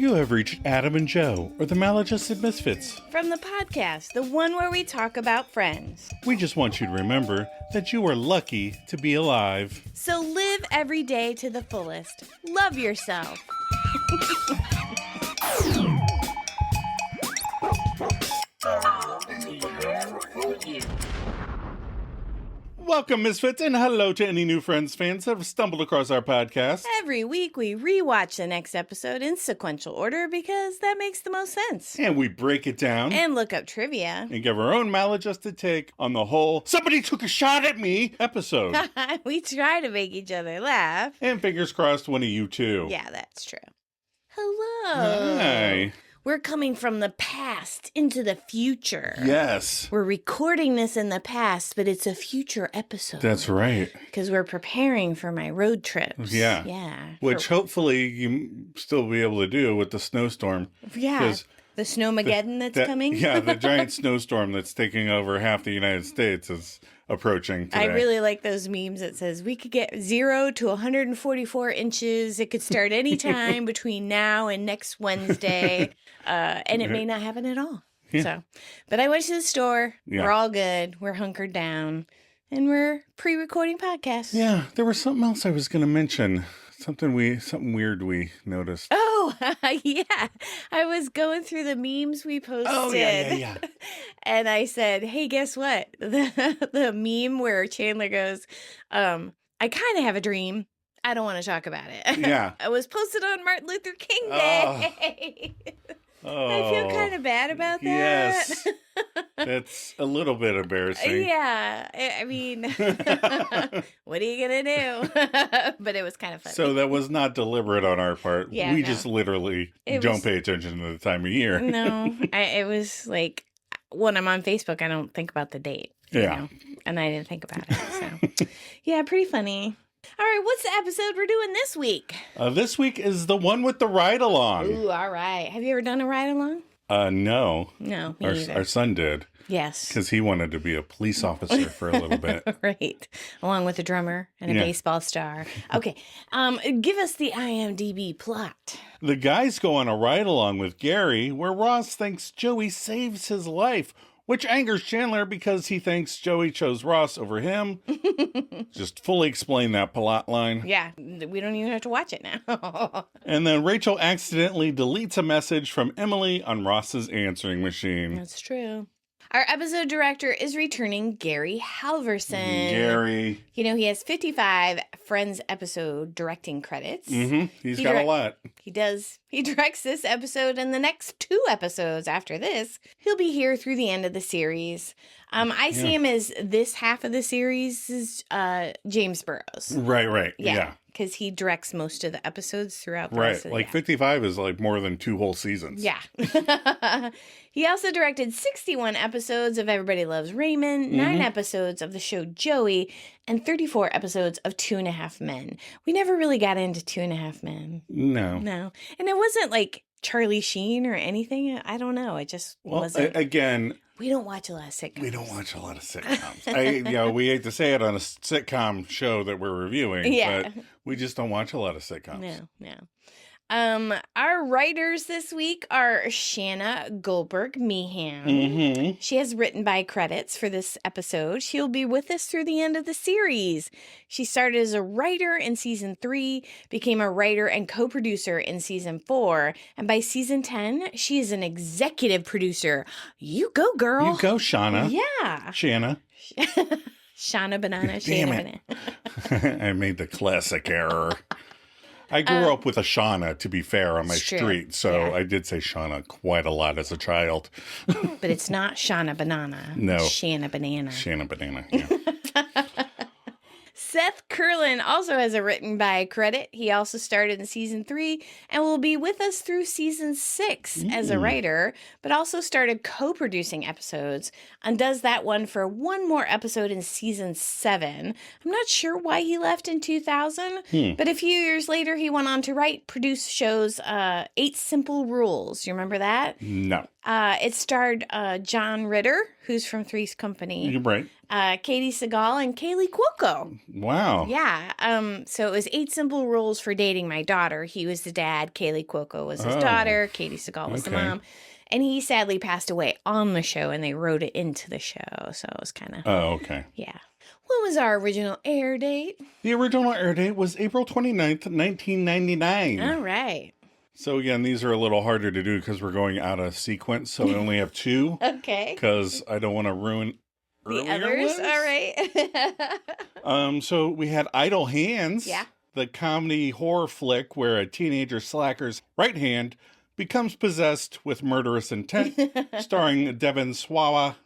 You have reached Adam and Joe, or the Maladjusted Misfits. From the podcast, the one where we talk about friends. We just want you to remember that you are lucky to be alive. So live every day to the fullest. Love yourself. Welcome, Misfits, and hello to any new Friends fans that have stumbled across our podcast. Every week we rewatch the next episode in sequential order because that makes the most sense. And we break it down. And look up trivia. And give our own maladjusted take on the whole "somebody took a shot at me" episode. We try to make each other laugh. And fingers crossed, one of you too. Yeah, that's true. Hello. Hi. We're coming from the past into the future. Yes. We're recording this in the past, but it's a future episode. That's right. Because we're preparing for my road trips. Yeah. Yeah. Which hopefully you still be able to do with the snowstorm. Yeah. The snowmageddon that's coming. Yeah, the giant snowstorm that's taking over half the United States is approaching today. I really like those memes that says we could get 0 to 144 inches. It could start any time between now and next Wednesday. And it may not happen at all. Yeah. So, but I went to the store. Yeah. We're all good. We're hunkered down. And we're pre-recording podcasts. Yeah, there was something else I was going to mention. Something weird we noticed. Oh, yeah. I was going through the memes we posted. Oh, yeah. And I said, hey, guess what? The meme where Chandler goes, I kind of have a dream. I don't want to talk about it. Yeah. I was posted on Martin Luther King Day. Oh. I feel kind of bad about that. Yes. That's a little bit embarrassing. Yeah. I mean, what are you going to do? But it was kind of funny. So that was not deliberate on our part. Yeah, we just literally don't pay attention to the time of year. No. It was like when I'm on Facebook, I don't think about the date. Yeah. You know? And I didn't think about it. So, yeah, pretty funny. All right, what's the episode we're doing this week? This week is the one with the ride-along. Ooh, all right. Have you ever done a ride-along? No. No, me neither. Our son did. Yes. Because he wanted to be a police officer for a little bit. Right. Along with a drummer and a baseball star. Okay. Give us the IMDb plot. The guys go on a ride-along with Gary where Ross thinks Joey saves his life, which angers Chandler because he thinks Joey chose Ross over him. Just fully explain that plot line. Yeah, we don't even have to watch it now. And then Rachel accidentally deletes a message from Emily on Ross's answering machine. That's true. Our episode director is returning Gary Halverson. Gary. You know, he has 55 Friends episode directing credits. Mm-hmm. He's got a lot. He does. He directs this episode and the next 2 episodes after this. He'll be here through the end of the series. I see him as this half of the series is James Burrows. Right. Yeah. Because he directs most of the episodes throughout the rest of the 55 is like more than 2 whole seasons. Yeah. He also directed 61 episodes of Everybody Loves Raymond, 9 episodes of the show Joey, and 34 episodes of 2.5 Men. We never really got into 2.5 Men. No. And it wasn't like Charlie Sheen or anything. I don't know. It just wasn't. Again, we don't watch a lot of sitcoms. We don't watch a lot of sitcoms. We hate to say it on a sitcom show that we're reviewing, but we just don't watch a lot of sitcoms. No. Our writers this week are Shanna Goldberg Meehan. Mm-hmm. She has written by credits for this episode. She'll be with us through the end of the series. She started as a writer in season 3, became a writer and co-producer in season 4, and by season 10, she is an executive producer. You go, girl. You go, Shauna. Yeah. Shanna. Shauna Banana. Damn it. I made the classic error. I grew up with a Shauna, to be fair, on my street, so I did say Shauna quite a lot as a child. But it's not Shauna Banana. No. It's Shanna Banana. Shanna Banana, yeah. Seth Curlin also has a written by credit. He also started in season 3 and will be with us through season 6 as a writer, but also started co-producing episodes and does that one for one more episode in season 7. I'm not sure why he left in 2000, but a few years later he went on to produce shows 8 Simple Rules. You remember that? No. It starred John Ritter, who's from Three's Company. You're right. Katie Seagal and Kaylee Cuoco. Wow. Yeah. So it was 8 simple rules for dating my daughter. He was the dad. Kaylee Cuoco was his daughter. Katie Seagal was the mom. And he sadly passed away on the show, and they wrote it into the show. So it was kind of... Oh, okay. Yeah. What was our original air date? The original air date was April 29th, 1999. All right. So again, these are a little harder to do because we're going out of sequence, so we only have 2. Okay. Because I don't want to ruin The others? ones. All right. So we had Idle Hands. Yeah. The comedy horror flick where a teenager slacker's right hand becomes possessed with murderous intent, starring Devon Sawa,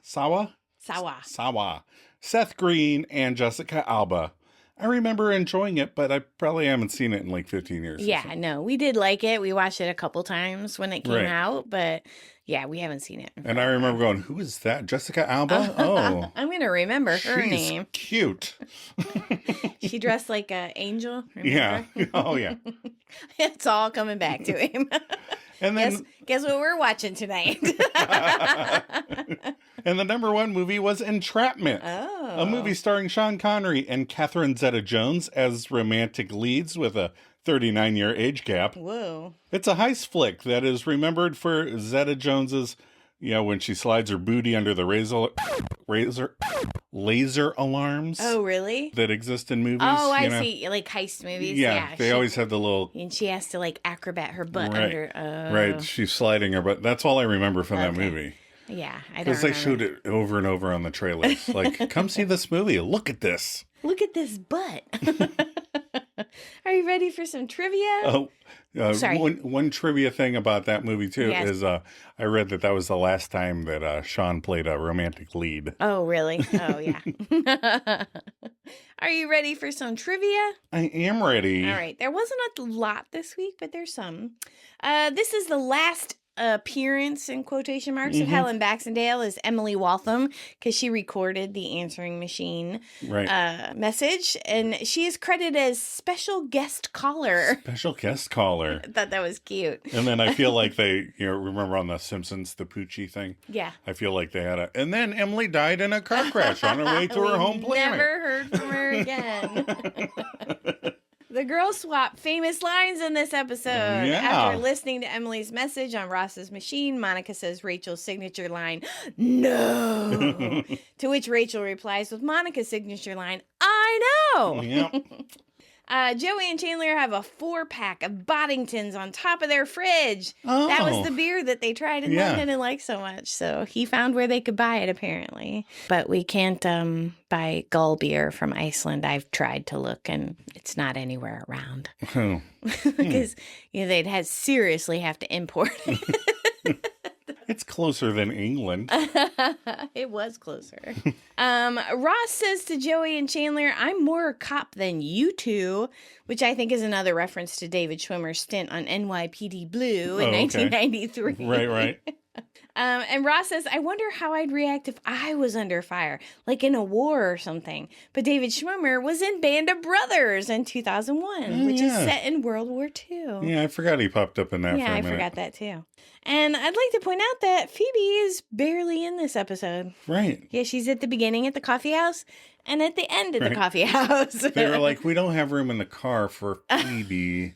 Seth Green, and Jessica Alba. I remember enjoying it, but I probably haven't seen it in like 15 years. Yeah, no, we did like it. We watched it a couple times when it came out, but yeah, we haven't seen it. And I remember going, who is that? Jessica Alba? Oh. I'm going to remember her name. Cute. She dressed like an angel. Remember? Yeah. Oh, yeah. It's all coming back to him. And then guess what we're watching tonight? And the number 1 movie was Entrapment. Oh. A movie starring Sean Connery and Catherine Zeta-Jones as romantic leads with a 39-year age gap. Whoa. It's a heist flick that is remembered for Zeta-Jones's, when she slides her booty under the laser alarms. Oh, really? That exist in movies. Oh, I see. Like heist movies. Yeah, they always have the little... And she has to like acrobat her butt under... Oh. Right, she's sliding her butt. That's all I remember from that movie. Yeah, I don't Because they showed it over and over on the trailers. Like, come see this movie. Look at this. Look at this butt. Are you ready for some trivia? Sorry. One trivia thing about that movie, too, is I read that was the last time that Sean played a romantic lead. Oh, really? Oh, yeah. Are you ready for some trivia? I am ready. All right. There wasn't a lot this week, but there's some. This is the last appearance in quotation marks of Helen Baxendale as Emily Waltham, because she recorded the answering machine message, and she is credited as special guest caller. Special guest caller. I thought that was cute. And then I feel like they, remember on The Simpsons, the Poochie thing? Yeah. I feel like they had and then Emily died in a car crash on her way to her home planet. Never heard from her again. The girls swap famous lines in this episode. Yeah. After listening to Emily's message on Ross's machine, Monica says Rachel's signature line, "No." To which Rachel replies with Monica's signature line, "I know." Yep. Joey and Chandler have a 4-pack of Boddingtons on top of their fridge. Oh. That was the beer that they tried in London and liked so much. So he found where they could buy it, apparently. But we can't buy Gull beer from Iceland. I've tried to look, and it's not anywhere around. Because they'd seriously have to import it. It's closer than England. It was closer. Ross says to Joey and Chandler, "I'm more a cop than you two," which I think is another reference to David Schwimmer's stint on NYPD Blue in 1993. Right. And Ross says, "I wonder how I'd react if I was under fire, like in a war or something." But David Schwimmer was in Band of Brothers in 2001, which is set in World War II. Yeah, I forgot he popped up in that for a minute. I forgot that too. And I'd like to point out that Phoebe is barely in this episode. Right. Yeah, she's at the beginning at the coffee house and at the end at the coffee house. They were like, we don't have room in the car for Phoebe.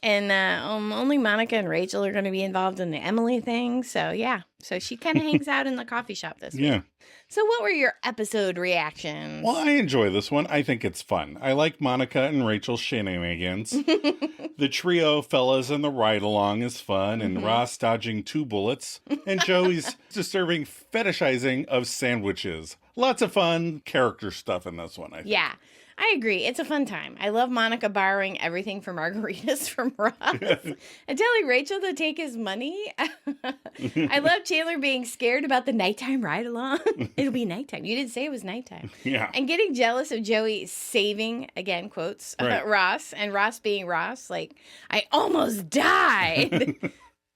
And only Monica and Rachel are going to be involved in the Emily thing. So, yeah. So she kind of hangs out in the coffee shop this week. Yeah. So what were your episode reactions? Well, I enjoy this one. I think it's fun. I like Monica and Rachel's shenanigans. The trio fellas in the ride-along is fun, and Ross dodging 2 bullets, and Joey's disturbing fetishizing of sandwiches. Lots of fun character stuff in this one, I think. Yeah. I agree. It's a fun time. I love Monica borrowing everything for margaritas from Ross and telling Rachel to take his money. I love Chandler being scared about the nighttime ride along. It'll be nighttime. You didn't say it was nighttime. Yeah. And getting jealous of Joey saving, again, quotes, Ross, and Ross being Ross. Like, "I almost died."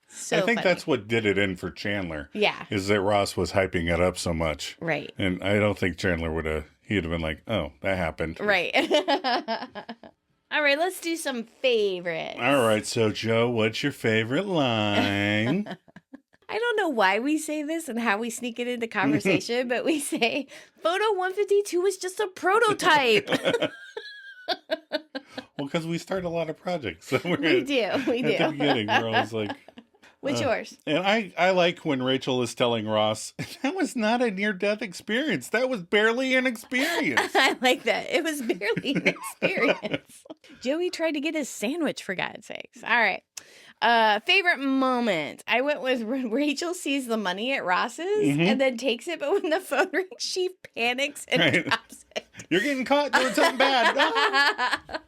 So I think funny. that's what did it in for Chandler. Yeah. Is that Ross was hyping it up so much. Right. And I don't think Chandler he'd have been like, oh, that happened. Right. All right, let's do some favorites. All right, so Joe, what's your favorite line? I don't know why we say this and how we sneak it into conversation, but we say photo 152 is just a prototype. Well, because we start a lot of projects. So We do. At the beginning, we're always like... What's yours? And I like when Rachel is telling Ross, that was not a near-death experience. That was barely an experience. I like that. It was barely an experience. Joey tried to get his sandwich, for God's sakes. All right. Favorite moment. I went with when Rachel sees the money at Ross's and then takes it, but when the phone rings, she panics and drops it. You're getting caught doing something bad. No.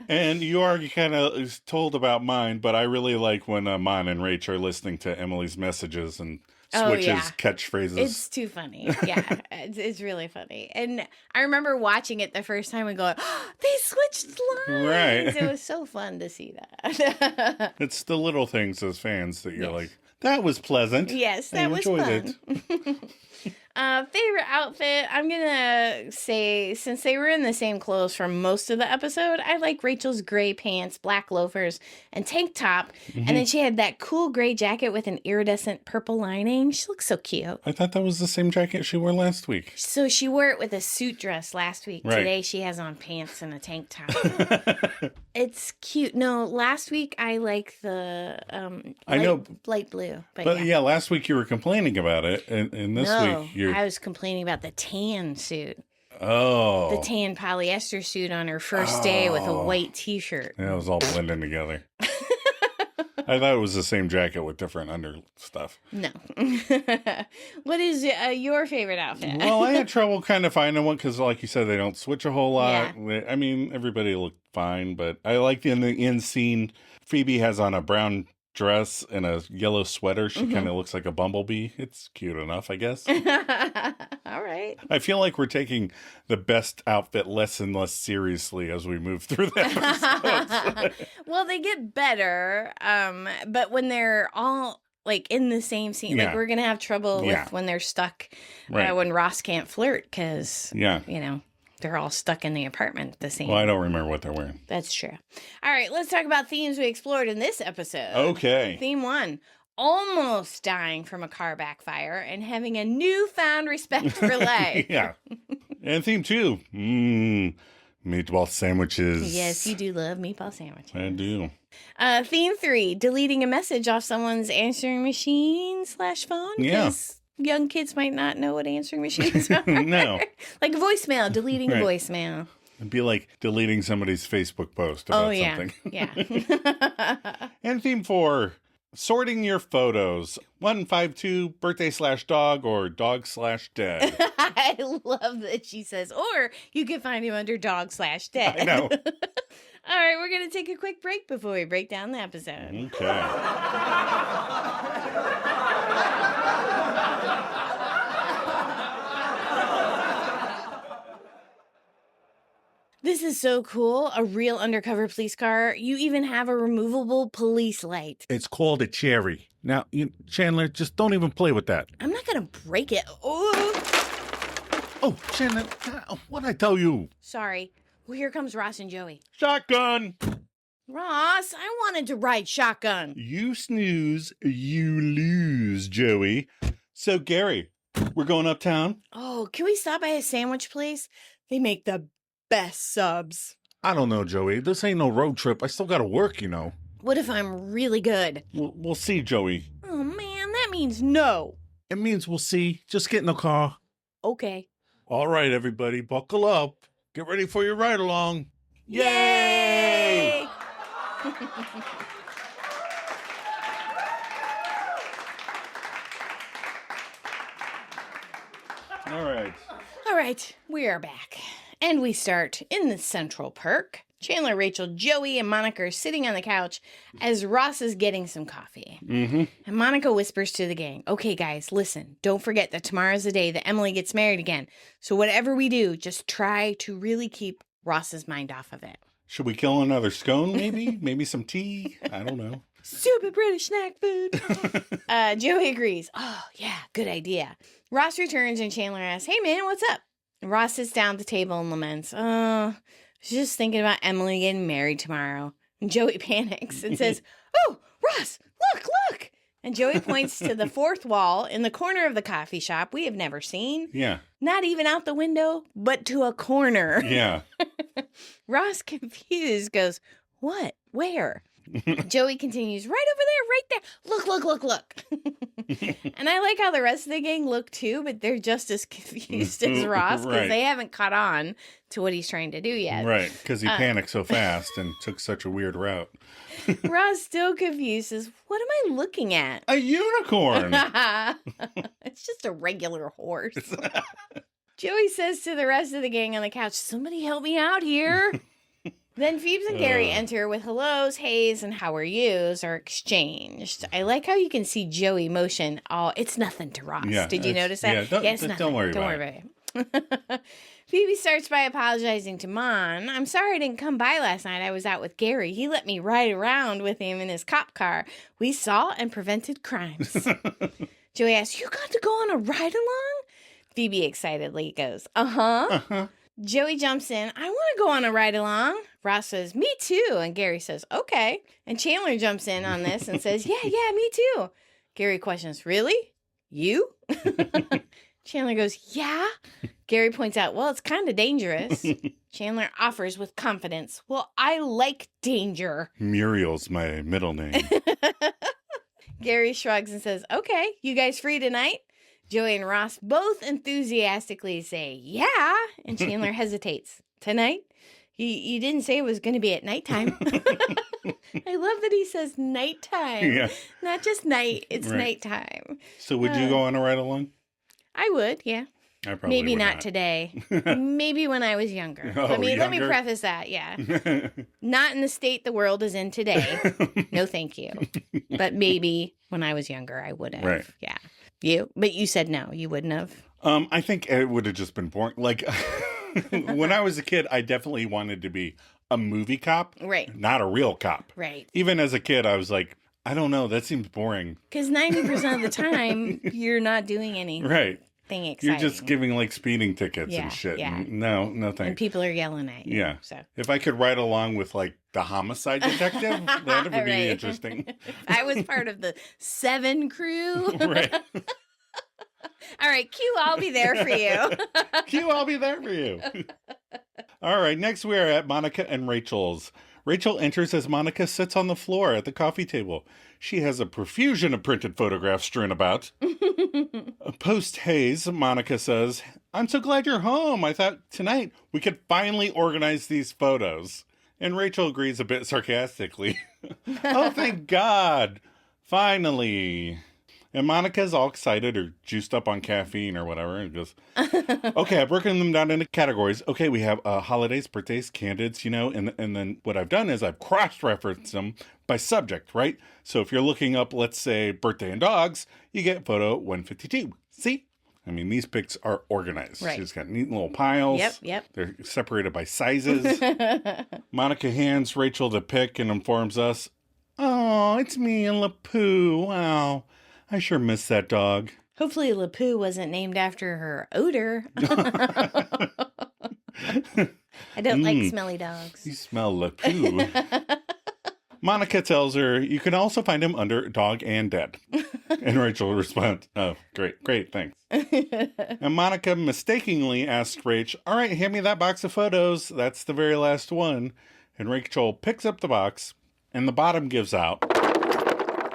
And you already kind of told about mine, but I really like when Mon and Rach are listening to Emily's messages and switches catchphrases. It's too funny. Yeah, it's really funny. And I remember watching it the first time and going, oh, they switched lines. Right. It was so fun to see that. It's the little things as fans that you're like, that was pleasant. Yes, that was fun. Favorite outfit, I'm gonna say, since they were in the same clothes for most of the episode, I like Rachel's gray pants, black loafers, and tank top. And then she had that cool gray jacket with an iridescent purple lining. She looks so cute. I thought that was the same jacket she wore last week. So she wore it with a suit dress last week. Right. Today she has on pants and a tank top. It's cute. No, last week I like the light blue. But yeah, last week you were complaining about it, and this week you're... I was complaining about the tan suit. Oh. The tan polyester suit on her first day with a white t-shirt. Yeah, it was all blending together. I thought it was the same jacket with different under stuff. No. What is your favorite outfit? Well, I had trouble kind of finding one because, like you said, they don't switch a whole lot. Yeah. I mean, everybody looked fine, but I liked in the end scene, Phoebe has on a brown dress and a yellow sweater. She kind of looks like a bumblebee. It's cute enough, I guess. All right. I feel like we're taking the best outfit less and less seriously as we move through the episodes. Well, they get better, but when they're all like in the same scene, like we're gonna have trouble with when they're stuck, when Ross can't flirt because you know, they're all stuck in the apartment at the same. Well, I don't remember what they're wearing. That's true. All right, let's talk about themes we explored in this episode. Okay. Theme 1. Almost dying from a car backfire and having a newfound respect for life. Yeah. And theme 2. Meatball sandwiches. Yes, you do love meatball sandwiches. I do. Theme 3. Deleting a message off someone's answering machine / phone. Yeah. Young kids might not know what answering machines are. No. Like a voicemail, deleting a voicemail. It'd be like deleting somebody's Facebook post about something. Yeah. And theme 4, sorting your photos. 152, birthday / dog, or dog / dead. I love that she says, or you can find him under dog / dead. I know. All right, we're going to take a quick break before we break down the episode. Okay. This is so cool. A real undercover police car. You even have a removable police light. It's called a cherry. Now, Chandler, just don't even play with that. I'm not going to break it. Oh, Chandler, what'd I tell you? Sorry. Well, here comes Ross and Joey. Shotgun! Ross, I wanted to ride shotgun. You snooze, you lose, Joey. So, Gary, we're going uptown? Oh, can we stop by a sandwich place? They make the best subs. I don't know, Joey. This ain't no road trip. I still gotta work, you know. What if I'm really good? We'll see, Joey. Oh, man, that means no. It means we'll see. Just get in the car. Okay. All right, everybody, buckle up. Get ready for your ride along. Yay! All right, we are back. And we start in the Central Perk. Chandler, Rachel, Joey, and Monica are sitting on the couch as Ross is getting some coffee. And Monica whispers to the gang, okay, guys, listen, don't forget that tomorrow's the day that Emily gets married again. So whatever we do, just try to really keep Ross's mind off of it. Should we kill another scone, maybe? Maybe some tea? I don't know. Stupid British snack food. Joey agrees. Oh, yeah, good idea. Ross returns and Chandler asks, hey, man, what's up? And Ross sits down at the table and laments, I was just thinking about Emily getting married tomorrow. And Joey panics and says, oh, Ross, look. And Joey points to the fourth wall in the corner of the coffee shop we have never seen. Yeah. Not even out the window, but to a corner. Yeah. Ross, confused, goes, "What? Where?" Joey continues, "Right over there, right there. Look. And I like how the rest of the gang look too, but they're just as confused as Ross because Right. they haven't caught on to what he's trying to do yet. Right, because he panicked so fast and took such a weird route. Ross, still confused, says, "What am I looking at?" A unicorn! It's just a regular horse. Joey says to the rest of the gang on the couch, "Somebody help me out here." Then Phoebes and Gary enter with hellos, heys, and how are yous are exchanged. I like how you can see Joey motion. Oh, it's nothing to Ross. Yeah, Did you notice that? Yeah, It's nothing. don't worry about it. Phoebe starts by apologizing to Mon. "I'm sorry I didn't come by last night. I was out with Gary. He let me ride around with him in his cop car. We saw and prevented crimes." Joey asks, "You got to go on a ride along?" Phoebe excitedly goes, "Uh-huh." Uh-huh. Joey jumps in. "I want to go on a ride along." Ross says, "Me too." And Gary says, "Okay." And Chandler jumps in on this and says, yeah, me too." Gary questions, "Really? You?" Chandler goes, "Yeah." Gary points out, "Well, it's kind of dangerous." Chandler offers with confidence, "Well, I like danger." Muriel's my middle name. Gary shrugs and says, "Okay, you guys free tonight?" Joey and Ross both enthusiastically say, "Yeah." And Chandler hesitates. "Tonight? You didn't say it was going to be at nighttime." I love that he says nighttime. Yeah. Not just night, it's Right. nighttime. So would you go on a ride along? I would, yeah. I probably Maybe would not today. Maybe when I was younger. Oh, let me younger? preface that, yeah. Not in the state the world is in today. No, thank you. But maybe when I was younger, I would have. Right. Yeah. You? But you said no, you wouldn't have. I think it would have just been boring. Like, when I was a kid, I definitely wanted to be a movie cop, Right. not a real cop. Right. Even as a kid, I was like, I don't know, that seems boring. Because 90% of the time, you're not doing anything Right. exciting. You're just giving like speeding tickets Yeah, and shit. yeah. No And thanks. people are yelling at you. Yeah. So If I could ride along with like the homicide detective, that would be Right. interesting. I was part of the 7 crew. Right. All right, Q, I'll be there for you. Q, I'll be there for you. All right, next we are at Monica and Rachel's. Rachel enters as Monica sits on the floor at the coffee table. She has a profusion of printed photographs strewn about. Post haze, Monica says, "I'm so glad you're home. I thought tonight we could finally organize these photos." And Rachel agrees a bit sarcastically. "Oh, thank God. Finally." And Monica's all excited or juiced up on caffeine or whatever. And goes, "Okay, I've broken them down into categories. Okay, we have holidays, birthdays, candidates, and then what I've done is I've cross-referenced them by subject, right? So if you're looking up, let's say, birthday and dogs, you get photo 152. See? I mean, these pics are organized. Right. She's got neat little piles. Yep. They're separated by sizes. Monica hands Rachel the pic and informs us, "Oh, it's me and LaPoo. Wow. I sure miss that dog." Hopefully LaPoo wasn't named after her odor. I don't like smelly dogs. You smell LaPoo. Monica tells her, "You can also find him under Dog and Dead." And Rachel responds, "Oh, great, thanks." And Monica mistakenly asks Rach, "All right, hand me that box of photos. That's the very last one." And Rachel picks up the box, and the bottom gives out,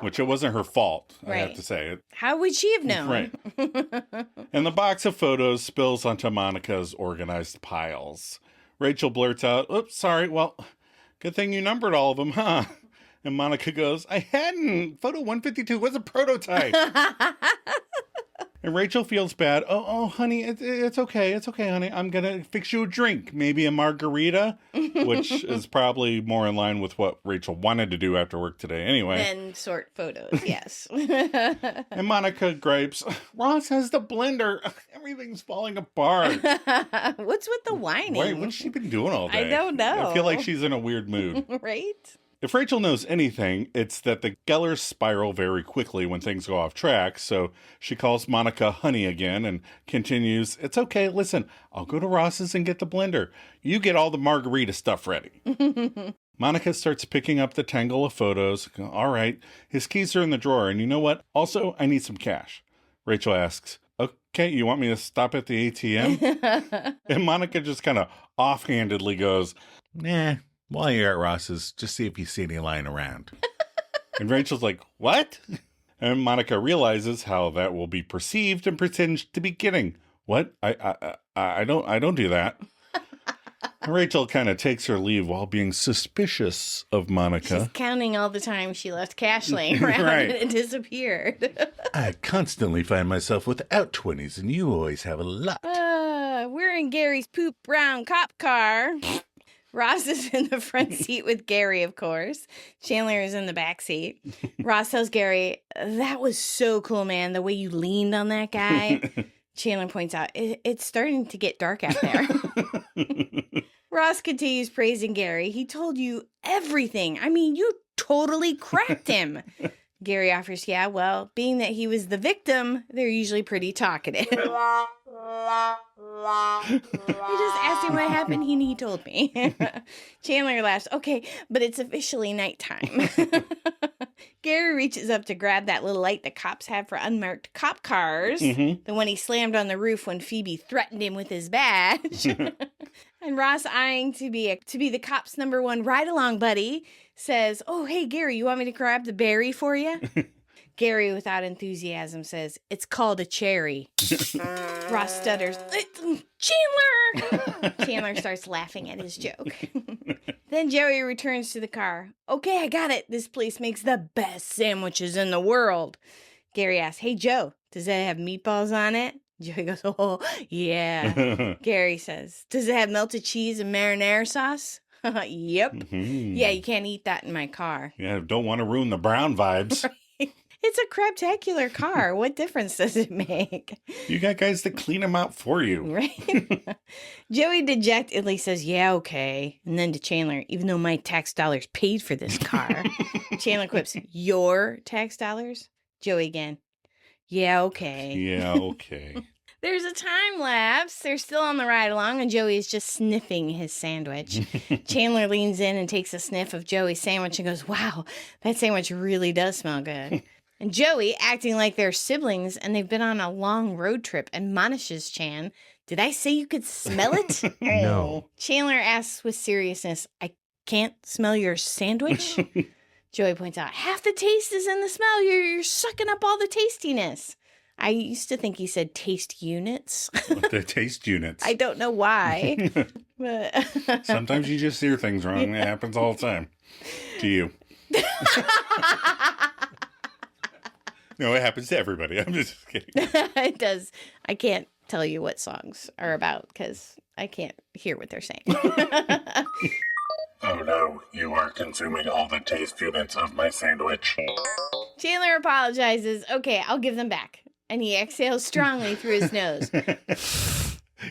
which it wasn't her fault, I have Right. to say. How would she have known? Right. And the box of photos spills onto Monica's organized piles. Rachel blurts out, "Oops, sorry. Well, good thing you numbered all of them, huh?" And Monica goes, "I hadn't. Photo 152 was a prototype." And Rachel feels bad. Oh, honey, it's okay. It's okay, honey. I'm going to fix you a drink, maybe a margarita," which is probably more in line with what Rachel wanted to do after work today anyway. Then sort photos, yes. And Monica gripes, "Ross has the blender. Everything's falling apart." What's with the whining? Wait, what's she been doing all day? I don't know. I feel like she's in a weird mood. Right? If Rachel knows anything, it's that the Gellers spiral very quickly when things go off track, so she calls Monica honey again and continues, "It's okay, listen, I'll go to Ross's and get the blender. You get all the margarita stuff ready." Monica starts picking up the tangle of photos. All right, his keys are in the drawer, and you know what? Also, I need some cash. Rachel asks, okay, you want me to stop at the ATM? And Monica just kind of offhandedly goes, nah, while you're at Ross's, just see if you see any lying around. And Rachel's like, what? And Monica realizes how that will be perceived and pretends to be kidding. What? I don't do that. And Rachel kind of takes her leave while being suspicious of Monica. She's counting all the time she left cash laying around Right. and it disappeared. I constantly find myself without 20s, and you always have a lot. We're in Gary's poop brown cop car. Ross is in the front seat with Gary, of course. Chandler is in the back seat. Ross tells Gary, that was so cool, man, the way you leaned on that guy. Chandler points out, it's starting to get dark out there. Ross continues praising Gary. He told you everything. I mean, you totally cracked him. Gary offers, yeah, well, being that he was the victim, they're usually pretty talkative. I just asked him what happened. He told me. Chandler laughs. Okay, but it's officially nighttime. Gary reaches up to grab that little light the cops have for unmarked cop cars. The one he slammed on the roof when Phoebe threatened him with his badge. And Ross, eyeing to be the cop's number one ride-along buddy, says, oh, hey, Gary, you want me to grab the berry for you? Gary, without enthusiasm, says, it's called a cherry. Ross stutters, Chandler! Chandler starts laughing at his joke. Then Joey returns to the car. Okay, I got it. This place makes the best sandwiches in the world. Gary asks, hey, Joe, does that have meatballs on it? Joey goes, oh, yeah. Gary says, does it have melted cheese and marinara sauce? Yep. Yeah, you can't eat that in my car. Yeah, don't want to ruin the brown vibes. Right. It's a craptacular car. What difference does it make? You got guys that clean them out for you. Right? Joey dejectedly says, yeah, okay. And then to Chandler, even though my tax dollars paid for this car. Chandler quips, your tax dollars? Joey again, yeah, okay. Yeah, okay. There's a time lapse. They're still on the ride along, and Joey is just sniffing his sandwich. Chandler leans in and takes a sniff of Joey's sandwich and goes, wow, that sandwich really does smell good. And Joey, acting like they're siblings and they've been on a long road trip, admonishes Chan, did I say you could smell it? No. Chandler asks with seriousness, I can't smell your sandwich? Joey points out, half the taste is in the smell. You're sucking up all the tastiness. I used to think he said taste units. The taste units. I don't know why. But Sometimes you just hear things wrong. It happens all the time. To you. No, it happens to everybody. I'm just kidding. It does. I can't tell you what songs are about because I can't hear what they're saying. Oh no, you are consuming all the taste units of my sandwich. Chandler apologizes. Okay, I'll give them back. And he exhales strongly through his nose.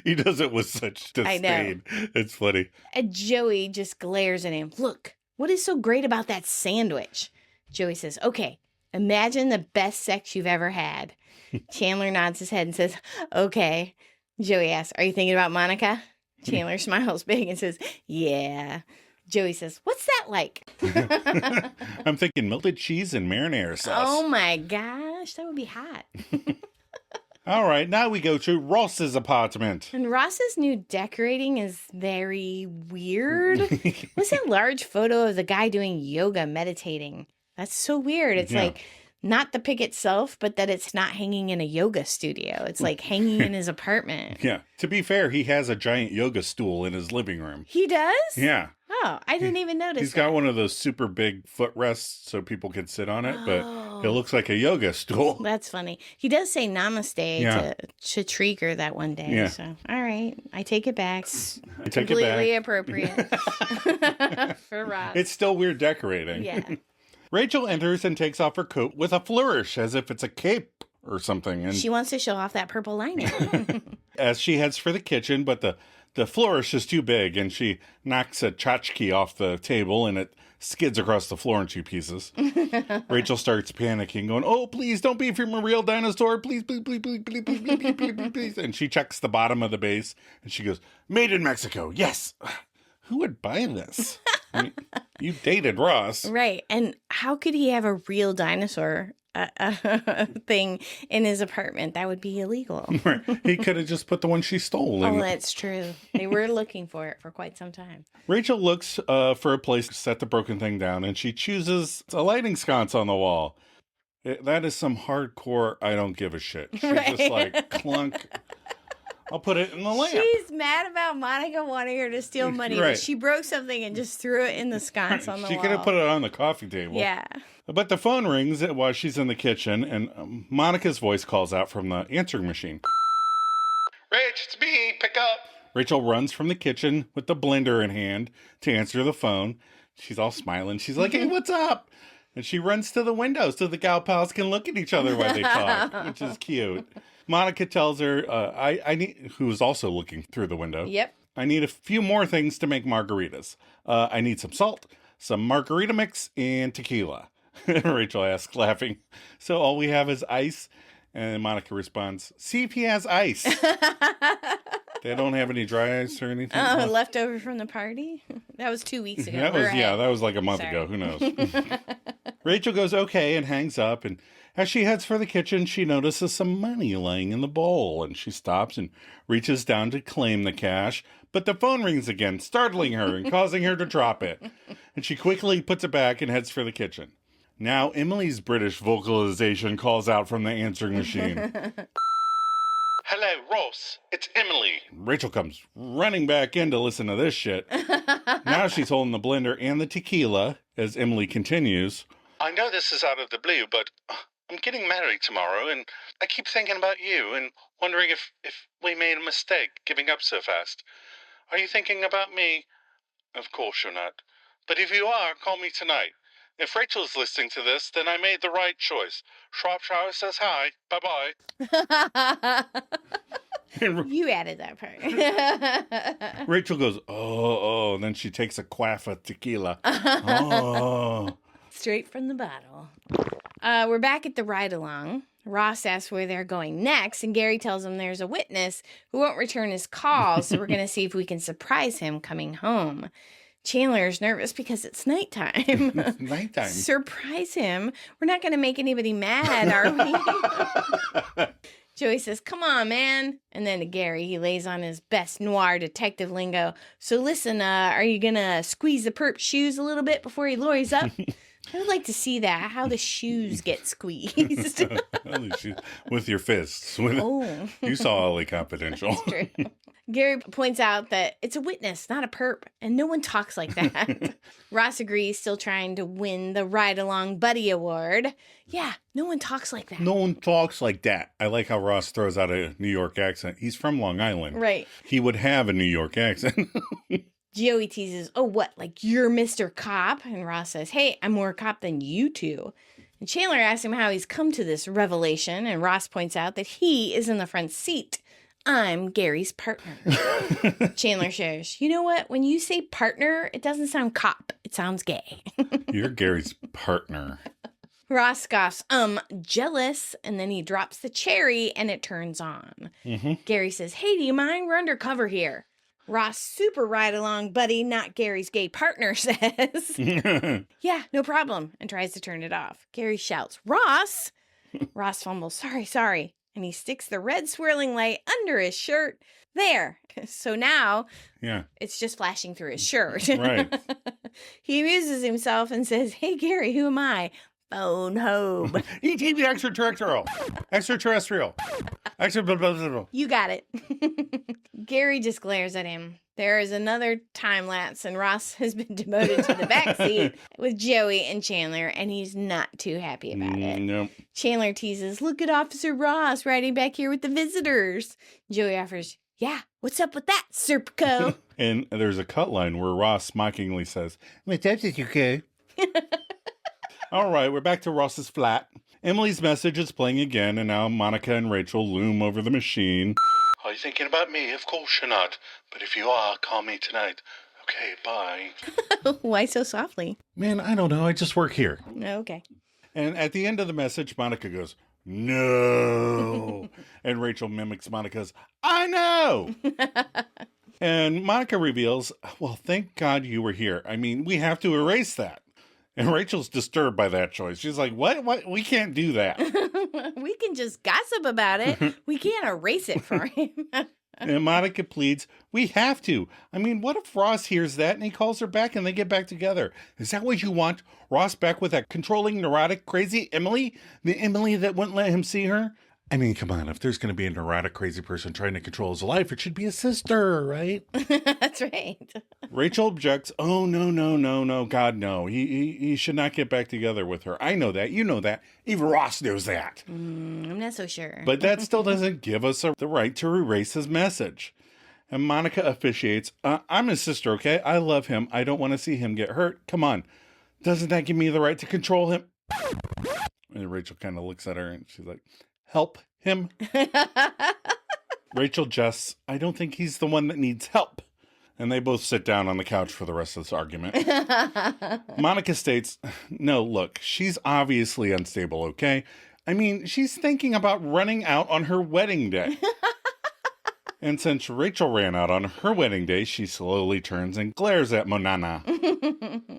He does it with such disdain. It's funny. And Joey just glares at him. Look, what is so great about that sandwich? Joey says, okay, imagine the best sex you've ever had. Chandler nods his head and says, okay. Joey asks, are you thinking about Monica? Chandler smiles big and says, yeah. Joey says, what's that like? I'm thinking melted cheese and marinara sauce. Oh my gosh, that would be hot. All right, now we go to Ross's apartment. And Ross's new decorating is very weird. What's that large photo of the guy doing yoga meditating? That's so weird. It's like not the pic itself, but that it's not hanging in a yoga studio. It's like hanging in his apartment. Yeah. To be fair, he has a giant yoga stool in his living room. He does? Yeah. Oh, I didn't even notice. He's got one of those super big footrests so people can sit on it, but it looks like a yoga stool. That's funny. He does say namaste to Chatrika that one day. Yeah. So, all right. I take it back. I take Completely it back. appropriate for Ross. It's still weird decorating. Yeah. Rachel enters and takes off her coat with a flourish as if it's a cape or something. And She wants to show off that purple lining. as she heads for the kitchen, but the flourish is too big, and she knocks a tchotchke off the table, and it skids across the floor in two pieces. Rachel starts panicking, going, oh, please, don't be from a real dinosaur. Please, please, please, please, please, please, please, please, please, please. And she checks the bottom of the base, and she goes, made in Mexico. Yes. Who would buy this? You dated Ross. Right. And how could he have a real dinosaur thing in his apartment? That would be illegal. Right. He could have just put the one she stole in. Oh, that's true. They were looking for it for quite some time. Rachel looks for a place to set the broken thing down, and she chooses a lighting sconce on the wall. That is some hardcore, I don't give a shit. She's just like, clunk. I'll put it in the lamp. She's mad about Monica wanting her to steal money. Right. But she broke something and just threw it in the sconce on the wall. She could have put it on the coffee table. Yeah. But the phone rings while she's in the kitchen, and Monica's voice calls out from the answering machine. Rach, it's me. Pick up. Rachel runs from the kitchen with the blender in hand to answer the phone. She's all smiling. She's like, hey, what's up? And she runs to the window so the gal pals can look at each other while they talk, which is cute. Monica tells her, I need, who's also looking through the window. Yep. I need a few more things to make margaritas. I need some salt, some margarita mix, and tequila. Rachel asks, laughing. So all we have is ice? And Monica responds, see if he has ice. They don't have any dry ice or anything? Left over from the party? That was 2 weeks ago. That was like a month ago. Who knows? Rachel goes okay and hangs up. And as she heads for the kitchen, she notices some money laying in the bowl. And she stops and reaches down to claim the cash. But the phone rings again, startling her and causing her to drop it. And she quickly puts it back and heads for the kitchen. Now Emily's British vocalization calls out from the answering machine. Hello, Ross. It's Emily. Rachel comes running back in to listen to this shit. Now she's holding the blender and the tequila as Emily continues. I know this is out of the blue, but I'm getting married tomorrow, and I keep thinking about you and wondering if we made a mistake giving up so fast. Are you thinking about me? Of course you're not. But if you are, call me tonight. If Rachel's listening to this, then I made the right choice. Shropshire says hi. Bye-bye. You added that part. Rachel goes, oh, and then she takes a quaff of tequila. Oh. Straight from the bottle. We're back at the ride-along. Ross asks where they're going next, and Gary tells him there's a witness who won't return his call, so we're going to see if we can surprise him coming home. Chandler is nervous because it's nighttime. Nighttime. Surprise him. We're not going to make anybody mad, are we? Joey says, come on, man. And then to Gary, he lays on his best noir detective lingo. So listen, are you going to squeeze the perp's shoes a little bit before he lowers up? I would like to see that, how the shoes get squeezed. With your fists. You saw LA Confidential. That's true. Gary points out that it's a witness, not a perp, and no one talks like that. Ross agrees, still trying to win the Ride-Along Buddy Award. Yeah, no one talks like that. No one talks like that. I like how Ross throws out a New York accent. He's from Long Island. Right. He would have a New York accent. Joey teases, oh, what, like you're Mr. Cop? And Ross says, hey, I'm more cop than you two. And Chandler asks him how he's come to this revelation, and Ross points out that he is in the front seat. I'm Gary's partner. Chandler shares, you know what? When you say partner, it doesn't sound cop. It sounds gay. You're Gary's partner. Ross scoffs, jealous. And then he drops the cherry and it turns on. Mm-hmm. Gary says, hey, do you mind? We're undercover here. Ross, super ride along, buddy, not Gary's gay partner, says, yeah, no problem, and tries to turn it off. Gary shouts, Ross! Ross fumbles, sorry. And he sticks the red swirling light under his shirt. There. So now, it's just flashing through his shirt. Right. He amuses himself and says, hey, Gary, who am I? Phone home. E.T. extraterrestrial. You got it. Gary just glares at him. There is another time lapse, and Ross has been demoted to the backseat with Joey and Chandler, and he's not too happy about it. Nope. Chandler teases, look at Officer Ross riding back here with the visitors. Joey offers, yeah, what's up with that, Serpico? And there's a cut line where Ross mockingly says, what's up, okay? All right, we're back to Ross's flat. Emily's message is playing again, and now Monica and Rachel loom over the machine. Are you thinking about me? Of course you're not. But if you are, call me tonight. Okay, bye. Why so softly? Man, I don't know. I just work here. Okay. And at the end of the message, Monica goes, no. And Rachel mimics Monica's, I know. And Monica reveals, well, thank God you were here. I mean, we have to erase that. And Rachel's disturbed by that choice. She's like, what? We can't do that. We can just gossip about it. We can't erase it for him. And Monica pleads, we have to. I mean, what if Ross hears that and he calls her back and they get back together? Is that what you want? Ross back with that controlling, neurotic, crazy Emily? The Emily that wouldn't let him see her? I mean, come on, if there's going to be a neurotic, crazy person trying to control his life, it should be a sister, right? That's right. Rachel objects, oh, no, God, no. He should not get back together with her. I know that, you know that. Even Ross knows that. I'm not so sure. But that still doesn't give us the right to erase his message. And Monica officiates, I'm his sister, okay? I love him. I don't want to see him get hurt. Come on. Doesn't that give me the right to control him? And Rachel kind of looks at her and she's like, help him. Rachel jests, I don't think he's the one that needs help. And they both sit down on the couch for the rest of this argument. Monica states, no, look, she's obviously unstable, okay? I mean, she's thinking about running out on her wedding day. And since Rachel ran out on her wedding day, she slowly turns and glares at Monana.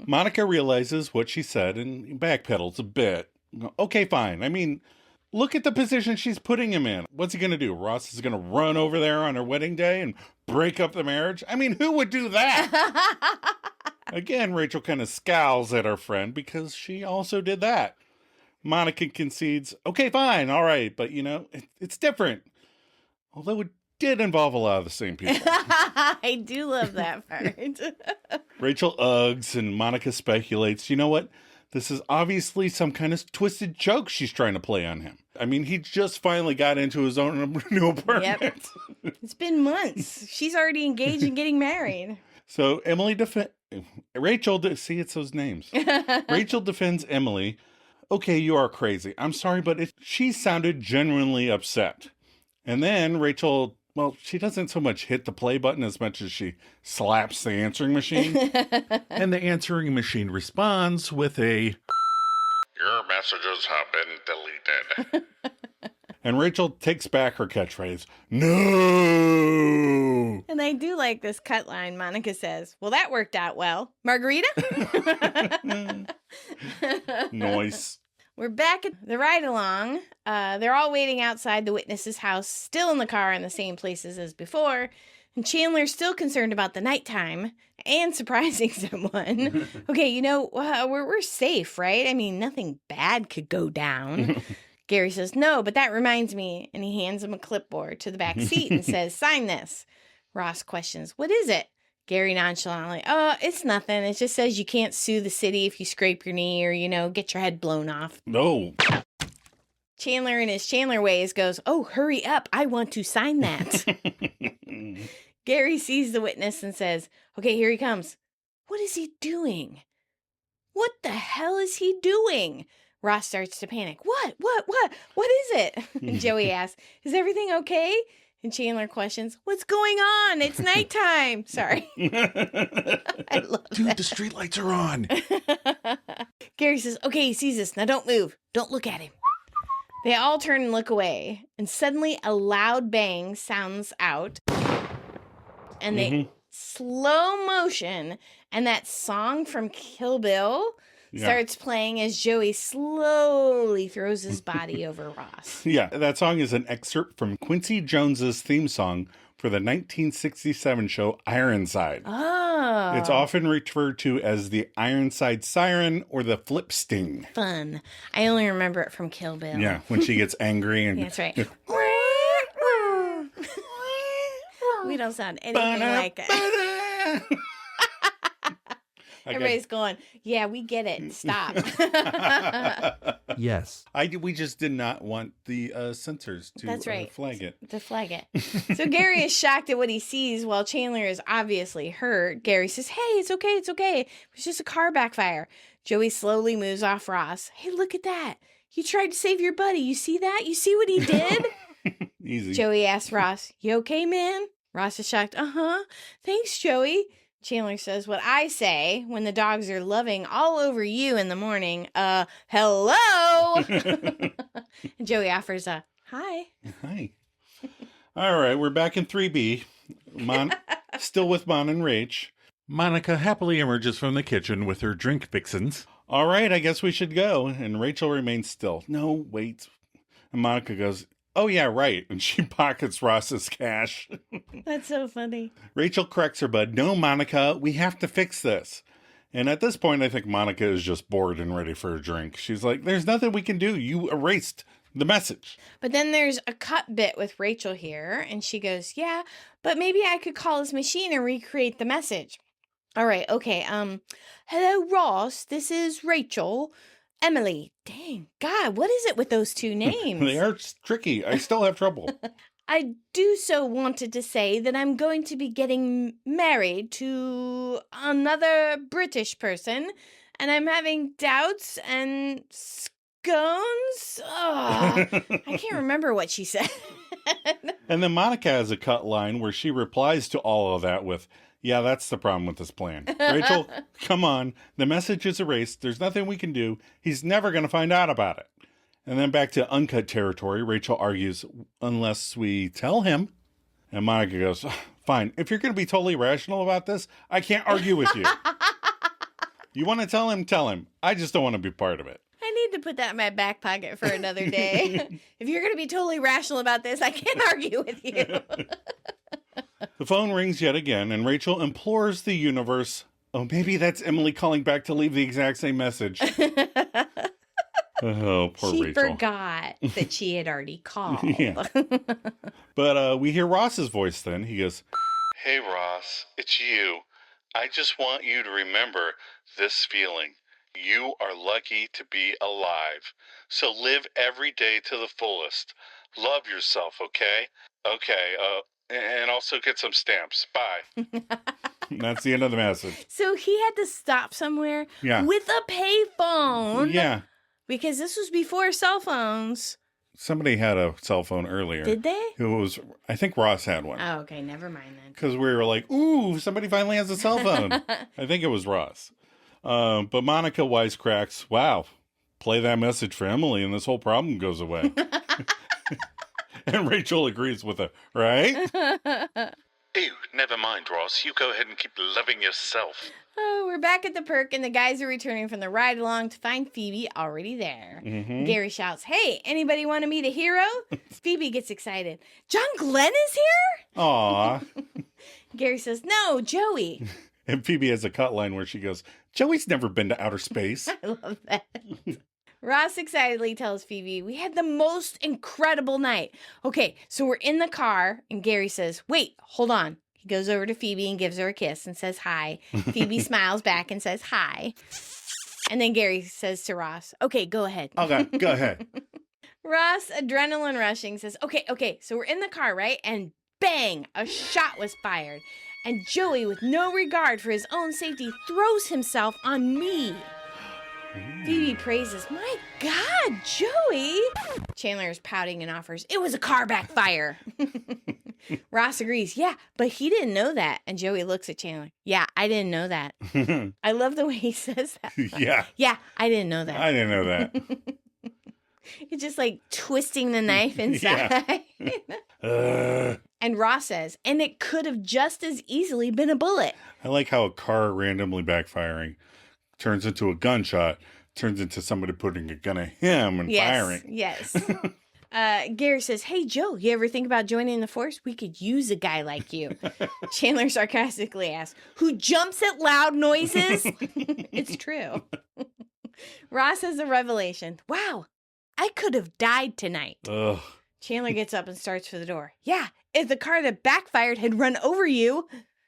Monica realizes what she said and backpedals a bit. Okay, fine. I mean, look at the position she's putting him in. What's he going to do? Ross is going to run over there on her wedding day and break up the marriage? I mean, who would do that? Again, Rachel kind of scowls at her friend because she also did that. Monica concedes, okay, fine, all right, but you know, it's different. Although it did involve a lot of the same people. I do love that part. Rachel uggs and Monica speculates, you know what? This is obviously some kind of twisted joke she's trying to play on him. I mean, he just finally got into his own new apartment. Yep. It's been months. She's already engaged and getting married. So see, it's those names. Rachel defends Emily. Okay, you are crazy. I'm sorry, but she sounded genuinely upset. And then Rachel, well, she doesn't so much hit the play button as much as she slaps the answering machine. And the answering machine responds with a, your messages have been deleted. And Rachel takes back her catchphrase, no! And I do like this cut line. Monica says, well, that worked out well. Margarita? Noise. We're back at the ride-along. They're all waiting outside the witness's house, still in the car in the same places as before. And Chandler's still concerned about the nighttime and surprising someone. Okay, you know, we're safe, right? I mean, nothing bad could go down. Gary says, no, but that reminds me. And he hands him a clipboard to the back seat and says, sign this. Ross questions, what is it? Gary nonchalantly, oh, it's nothing. It just says you can't sue the city if you scrape your knee or, you know, get your head blown off. No. Chandler, in his Chandler ways, goes, oh, hurry up. I want to sign that. Gary sees the witness and says, okay, here he comes. What is he doing? What the hell is he doing? Ross starts to panic. What is it? And Joey asks, is everything okay? And Chandler questions, what's going on? It's nighttime. Sorry. I love Dude, that. the streetlights are on. Gary says, okay, he sees us. Now don't move. Don't look at him. They all turn and look away. And suddenly a loud bang sounds out. And they slow motion. And that song from Kill Bill starts playing as Joey slowly throws his body over Ross. Yeah, that song is an excerpt from Quincy Jones's theme song for the 1967 show Ironside. Oh. It's often referred to as the Ironside Siren or the Flip Sting. Fun. I only remember it from Kill Bill. Yeah, when she gets angry. And That's right. We don't sound anything like that. Everybody's going, yeah, we get it. Stop. Yes. We just did not want the censors to That's right. flag it. To flag it. So Gary is shocked at what he sees while Chandler is obviously hurt. Gary says, hey, it's okay. It's okay. It was just a car backfire. Joey slowly moves off Ross. Hey, look at that. You tried to save your buddy. You see that? You see what he did? Easy. Joey asks Ross, you okay, man? Ross is shocked. Uh-huh. Thanks, Joey. Chandler says what I say when the dogs are loving all over you in the morning. Hello. And Joey offers a hi. Hi. All right, we're back in 3B. Still with Mon and Rach, Monica happily emerges from the kitchen with her drink fixins. All right, I guess we should go. And Rachel remains still. No, wait. And Monica goes, oh, yeah, right. And she pockets Ross's cash. That's so funny. Rachel corrects her bud. No, Monica, we have to fix this. And at this point, I think Monica is just bored and ready for a drink. She's like, there's nothing we can do. You erased the message. But then there's a cut bit with Rachel here. And she goes, yeah, but maybe I could call his machine and recreate the message. All right, okay. Hello, Ross. This is Rachel. Emily. Dang, God, what is it with those two names? They are tricky. I still have trouble. I do so wanted to say that I'm going to be getting married to another British person, and I'm having doubts and scones. Oh, I can't remember what she said. And then Monica has a cut line where she replies to all of that with, yeah, that's the problem with this plan. Rachel, come on. The message is erased. There's nothing we can do. He's never going to find out about it. And then back to uncut territory, Rachel argues, unless we tell him. And Monica goes, fine. If you're going to be totally rational about this, I can't argue with you. You want to tell him, tell him. I just don't want to be part of it. I need to put that in my back pocket for another day. If you're going to be totally rational about this, I can't argue with you. The phone rings yet again, and Rachel implores the universe, oh, maybe that's Emily calling back to leave the exact same message. Oh, poor she Rachel. forgot that she had already called. Yeah. But we hear Ross's voice then. He goes, hey, Ross, it's you. I just want you to remember this feeling. You are lucky to be alive. So live every day to the fullest. Love yourself, okay? Okay, and also get some stamps. Bye. That's the end of the message. So he had to stop somewhere Yeah. with a payphone. Yeah. Because this was before cell phones. Somebody had a cell phone earlier. Did they? I think Ross had one. Oh, okay. Never mind then. Because we were like, ooh, somebody finally has a cell phone. I think it was Ross. But Monica wisecracks, wow, play that message for Emily and this whole problem goes away. And Rachel agrees with her, right? Ew, never mind, Ross. You go ahead and keep loving yourself. Oh, we're back at the perk, and the guys are returning from the ride along to find Phoebe already there. Mm-hmm. Gary shouts, hey, anybody want to meet a hero? Phoebe gets excited. John Glenn is here? Aw. Gary says, no, Joey. And Phoebe has a cut line where she goes, Joey's never been to outer space. I love that. Ross excitedly tells Phoebe, we had the most incredible night. Okay, so we're in the car, and Gary says, wait, hold on. He goes over to Phoebe and gives her a kiss and says hi. Phoebe smiles back and says hi. And then Gary says to Ross, okay, go ahead. Okay, go ahead. Ross, adrenaline rushing, says, okay, so we're in the car, right? And bang, a shot was fired. And Joey, with no regard for his own safety, throws himself on me. Phoebe praises, my God, Joey. Chandler is pouting and offers, it was a car backfire. Ross agrees, yeah, but he didn't know that. And Joey looks at Chandler, yeah, I didn't know that. I love the way he says that. Yeah. Yeah, I didn't know that. I didn't know that. It's just like twisting the knife inside. And Ross says, and it could have just as easily been a bullet. I like how a car randomly backfiring turns into a gunshot, turns into somebody putting a gun at him and firing. Yes. Gary says, hey, Joe, you ever think about joining the force? We could use a guy like you. Chandler sarcastically asks, who jumps at loud noises? It's true. Ross has a revelation. Wow, I could have died tonight. Ugh. Chandler gets up and starts for the door. Yeah, if the car that backfired had run over you.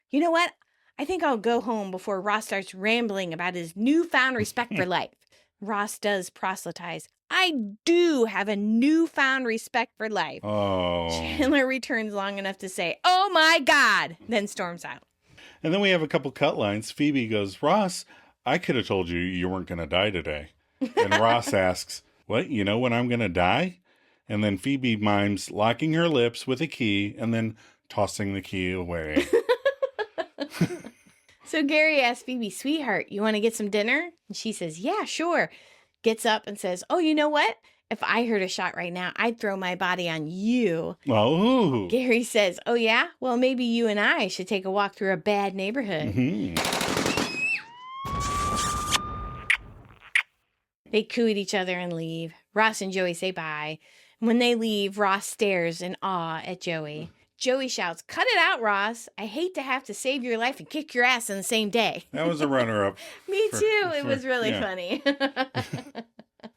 You know what? I think I'll go home before Ross starts rambling about his newfound respect for life. Ross does proselytize. I do have a newfound respect for life. Oh. Chandler returns long enough to say, oh my God, then storms out. And then we have a couple cut lines. Phoebe goes, Ross, I could have told you weren't going to die today. And Ross asks, what, you know when I'm going to die? And then Phoebe mimes locking her lips with a key and then tossing the key away. So Gary asks Phoebe, sweetheart, you want to get some dinner? And she says, yeah, sure. Gets up and says, oh, you know what? If I heard a shot right now, I'd throw my body on you. Oh. Gary says, oh, yeah? Well, maybe you and I should take a walk through a bad neighborhood. They coo at each other and leave. Ross and Joey say bye. When they leave, Ross stares in awe at Joey. Joey shouts, cut it out, Ross. I hate to have to save your life and kick your ass in the same day. That was a runner-up. Me too. It was really funny.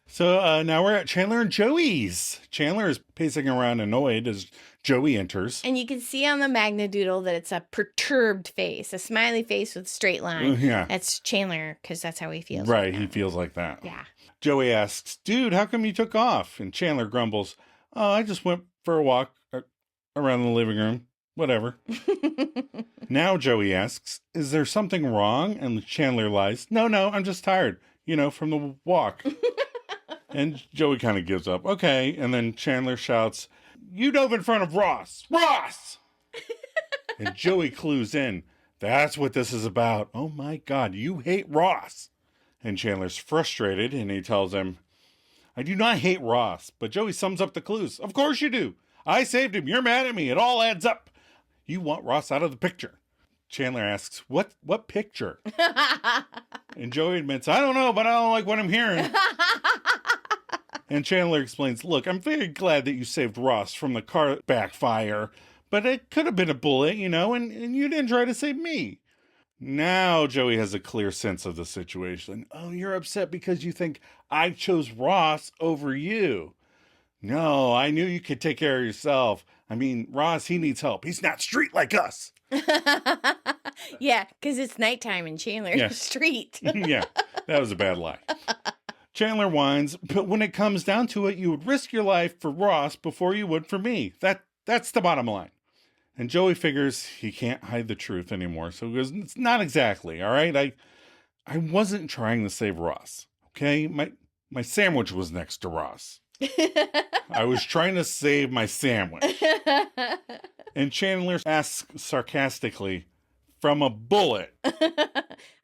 So now we're at Chandler and Joey's. Chandler is pacing around annoyed as Joey enters. And you can see on the Magnadoodle that it's a perturbed face, a smiley face with a straight line. Yeah. That's Chandler, because that's how he feels. Right, he feels like that. Yeah. Joey asks, dude, how come you took off? And Chandler grumbles, oh, I just went for a walk around the living room. Whatever. Now Joey asks, is there something wrong? And Chandler lies, no, I'm just tired, from the walk. And Joey kind of gives up. Okay. And then Chandler shouts, you dove in front of Ross. Ross! And Joey clues in. That's what this is about. Oh my God, you hate Ross. And Chandler's frustrated and he tells him, I do not hate Ross. But Joey sums up the clues. Of course you do. I saved him. You're mad at me. It all adds up. You want Ross out of the picture. Chandler asks, what picture? And Joey admits, I don't know, but I don't like what I'm hearing. And Chandler explains, look, I'm very glad that you saved Ross from the car backfire, but it could have been a bullet, and you didn't try to save me. Now Joey has a clear sense of the situation. Oh, you're upset because you think I chose Ross over you. No, I knew you could take care of yourself. I mean, Ross, he needs help. He's not street like us. Yeah, because it's nighttime in Chandler's street. Yeah, that was a bad lie. Chandler whines, but when it comes down to it, you would risk your life for Ross before you would for me. That's the bottom line. And Joey figures he can't hide the truth anymore. So he goes, it's not exactly, all right? I wasn't trying to save Ross, okay? My sandwich was next to Ross. I was trying to save my sandwich. And Chandler asks sarcastically, from a bullet.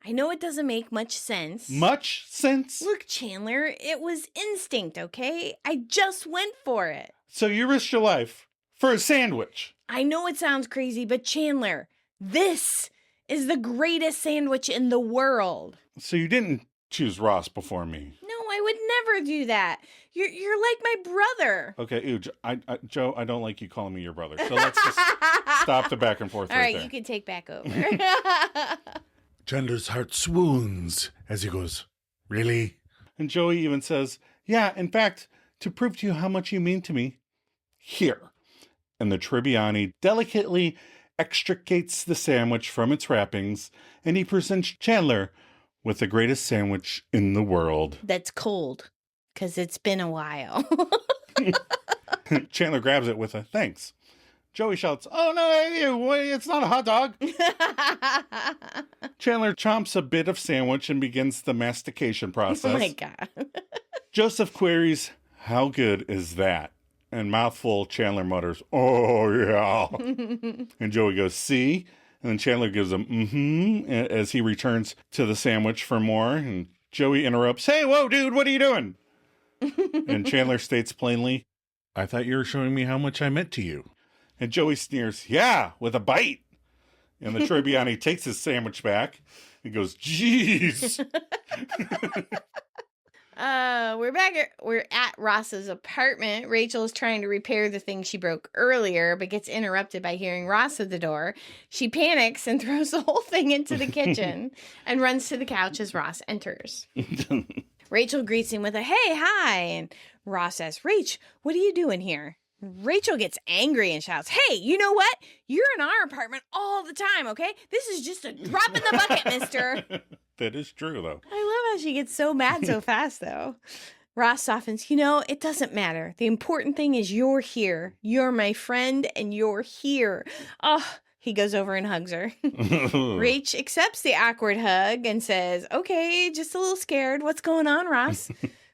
I know it doesn't make much sense. Much sense? Look, Chandler, it was instinct, okay? I just went for it. So you risked your life for a sandwich. I know it sounds crazy, but Chandler, this is the greatest sandwich in the world. So you didn't choose Ross before me. No, I would never do that. You're like my brother. Okay, ew, Joe, I don't like you calling me your brother. So let's just stop the back and forth. All right, there. you can take back over. Chandler's heart swoons as he goes, really? And Joey even says, yeah, in fact, to prove to you how much you mean to me, here. And the Tribbiani delicately extricates the sandwich from its wrappings, and he presents Chandler with the greatest sandwich in the world. That's cold, because it's been a while. Chandler grabs it with a thanks. Joey shouts, oh no, it's not a hot dog. Chandler chomps a bit of sandwich and begins the mastication process. Oh my God. Joseph queries, how good is that? And mouthful, Chandler mutters, oh yeah. And Joey goes, see? And then Chandler gives him, as he returns to the sandwich for more. And Joey interrupts, hey, whoa, dude, what are you doing? And Chandler states plainly, I thought you were showing me how much I meant to you. And Joey sneers, yeah, with a bite. And the Tribbiani takes his sandwich back and goes, jeez. We're at Ross's apartment. Rachel is trying to repair the thing she broke earlier, but gets interrupted by hearing Ross at the door. She panics and throws the whole thing into the kitchen and runs to the couch as Ross enters. Rachel greets him with a, hey, hi. And Ross says, Rach, what are you doing here? Rachel gets angry and shouts, hey, you know what? You're in our apartment all the time, okay? This is just a drop in the bucket, mister. That is true, though. I love how she gets so mad so fast, though. Ross softens, it doesn't matter. The important thing is you're here. You're my friend, and you're here. Oh, he goes over and hugs her. Rach accepts the awkward hug and says, okay, just a little scared. What's going on, Ross?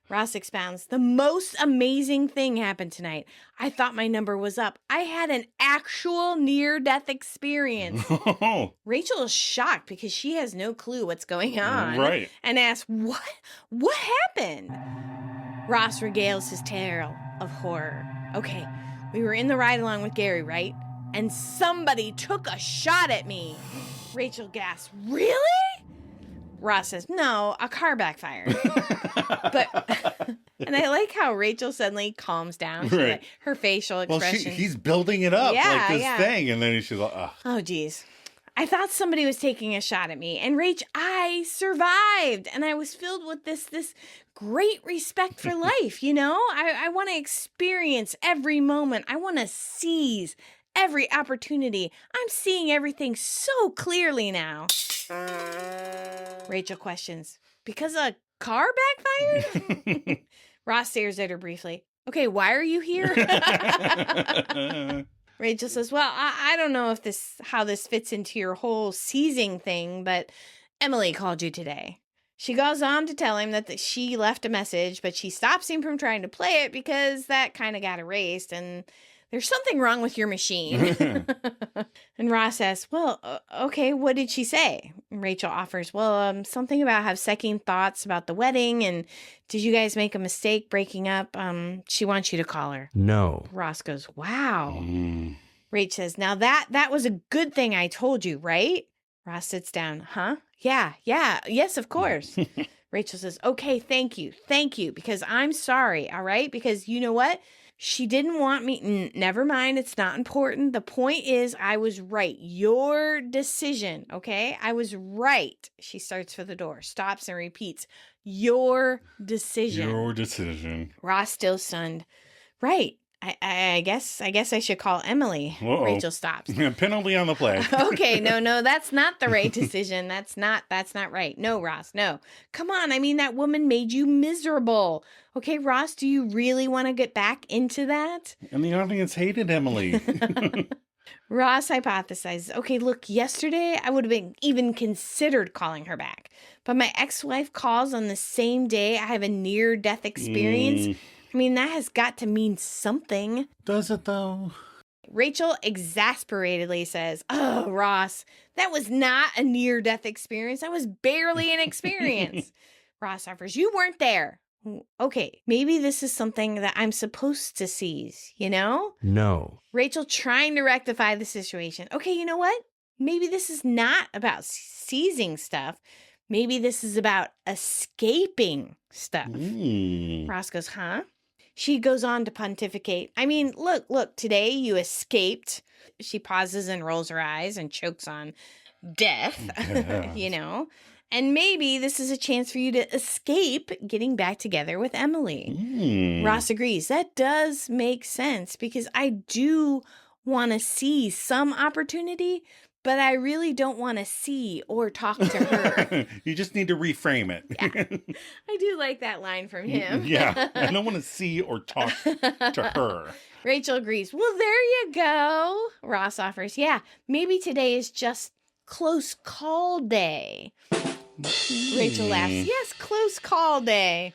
Ross expounds, the most amazing thing happened tonight. I thought my number was up. I had an actual near-death experience. Rachel is shocked because she has no clue what's going on. Right. And asks, what? What happened? Ross regales his tale of horror. Okay, we were in the ride-along with Gary, right? And somebody took a shot at me. Rachel gasps, really? Ross says, no, a car backfired. And I like how Rachel suddenly calms down. She, Right. her facial Well, expression. he's building it up like this Yeah. thing. And then she's like, ugh. Oh, geez. I thought somebody was taking a shot at me. And Rach, I survived. And I was filled with this great respect for life, you know? I want to experience every moment. I want to seize every opportunity. I'm seeing everything so clearly now. Rachel questions, because a car backfired? Ross stares at her briefly. Okay, why are you here? Rachel says, well, I don't know if how this fits into your whole seizing thing, but Emily called you today. She goes on to tell him that she left a message, but she stops him from trying to play it because that kind of got erased and there's something wrong with your machine. And Ross asks, well, okay, what did she say? And Rachel offers, well, something about have second thoughts about the wedding and did you guys make a mistake breaking up? She wants you to call her. No. Ross goes, wow. Rach says, now that was a good thing I told you, right? Ross sits down. Huh? Yeah, yes, of course. Rachel says, okay, thank you, because I'm sorry, all right? Because you know what? She didn't want me. Never mind, it's not important. The point is, I was right. Your decision, okay? I was right. She starts for the door, stops and repeats, your decision. Your decision. Ross still stunned. Right. I guess I should call Emily. Uh-oh. Rachel stops. Penalty on the play. Okay, no, that's not the right decision. That's not right. No, Ross, no. Come on, I mean, that woman made you miserable. Okay, Ross, do you really want to get back into that? And the audience hated Emily. Ross hypothesizes, okay, look, yesterday I would have been even considered calling her back. But my ex-wife calls on the same day I have a near-death experience. I mean, that has got to mean something. Does it, though? Rachel exasperatedly says, oh, Ross, that was not a near-death experience. That was barely an experience. Ross offers, you weren't there. Okay, maybe this is something that I'm supposed to seize, you know? No. Rachel trying to rectify the situation. Okay, you know what? Maybe this is not about seizing stuff. Maybe this is about escaping stuff. Ross goes, huh? She goes on to pontificate. I mean, look, today you escaped. She pauses and rolls her eyes and chokes on death, you know? And maybe this is a chance for you to escape getting back together with Emily. Ross agrees. That does make sense because I do want to see some opportunity, but I really don't want to see or talk to her. You just need to reframe it. Yeah. I do like that line from him. Yeah. I don't want to see or talk to her. Rachel agrees. Well, there you go. Ross offers, yeah, maybe today is just close call day. Rachel laughs. Yes, close call day.